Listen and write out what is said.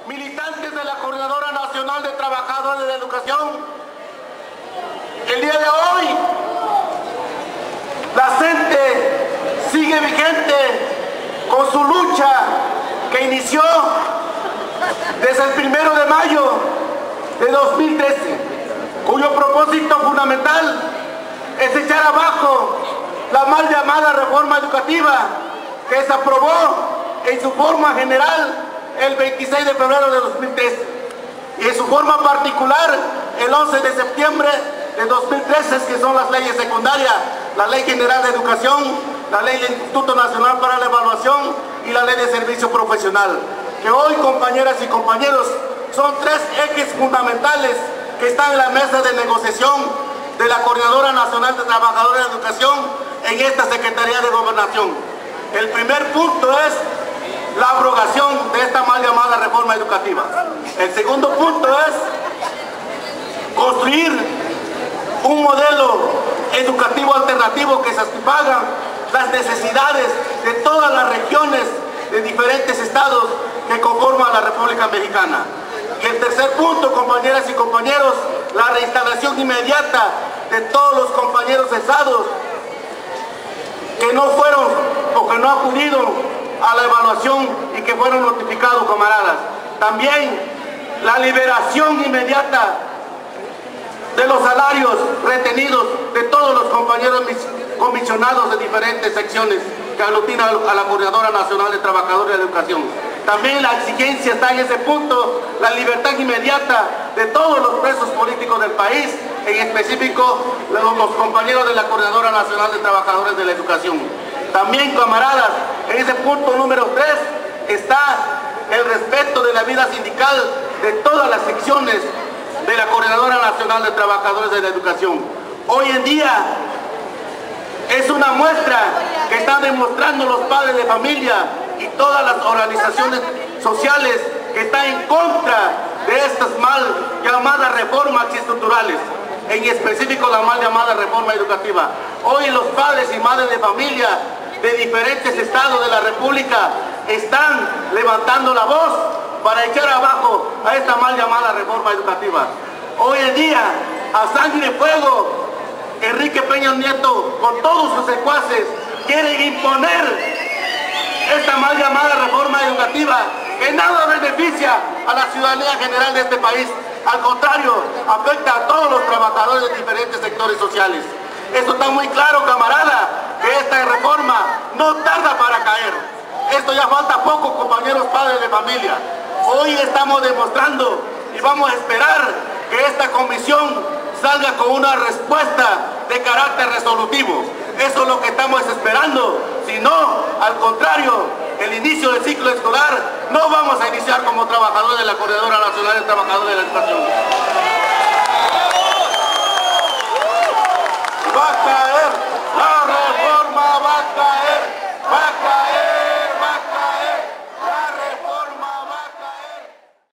militantes de la Coordinadora Nacional de Trabajadores de la Educación, el día de hoy la CENTE sigue vigente con su lucha que inició desde el 1 de mayo de 2013, cuyo propósito fundamental es echar abajo la mal llamada reforma educativa que se aprobó en su forma general el 26 de febrero de 2013 y en su forma particular el 11 de septiembre de 2013, que son las leyes secundarias, la Ley General de Educación, la Ley del Instituto Nacional para la Evaluación y la Ley de Servicio Profesional, que hoy, compañeras y compañeros, son tres ejes fundamentales que están en la mesa de negociación de la Coordinadora Nacional de Trabajadores de Educación en esta Secretaría de Gobernación. El primer punto es la abrogación de esta mal llamada reforma educativa. El segundo punto es construir un modelo educativo alternativo que satisfaga las necesidades de todas las regiones de diferentes estados que conforman la República Mexicana. Y el tercer punto, compañeras y compañeros, la reinstalación inmediata de todos los compañeros cesados que no fueron o que no acudieron a la evaluación y que fueron notificados, camaradas. También la liberación inmediata de los salarios retenidos de todos los compañeros comisionados de diferentes secciones que aglutinan a la Coordinadora Nacional de Trabajadores de la Educación. También la exigencia está en ese punto, la libertad inmediata de todos los presos políticos del país, en específico los compañeros de la Coordinadora Nacional de Trabajadores de la Educación. También, camaradas, en ese punto número 3 está el respeto de la vida sindical de todas las secciones de la Coordinadora Nacional de Trabajadores de la Educación. Hoy en día es una muestra que están demostrando los padres de familia y todas las organizaciones sociales que están en contra de estas mal llamadas reformas estructurales, en específico la mal llamada reforma educativa. Hoy los padres y madres de familia de diferentes estados de la República están levantando la voz para echar abajo a esta mal llamada reforma educativa. Hoy en día, a sangre y fuego, Enrique Peña Nieto, con todos sus secuaces, quieren imponer esta mal llamada reforma educativa que nada beneficia a la ciudadanía general de este país. Al contrario, afecta a todos los trabajadores de diferentes sectores sociales. Esto está muy claro, camarada, que esta reforma no tarda para caer. Esto ya falta poco, compañeros padres de familia. Hoy estamos demostrando y vamos a esperar que esta comisión salga con una respuesta de carácter resolutivo. Eso es lo que estamos esperando. Si no, al contrario, el inicio del ciclo escolar no vamos a iniciar como trabajadores de la Coordinadora Nacional de Trabajadores de la Educación.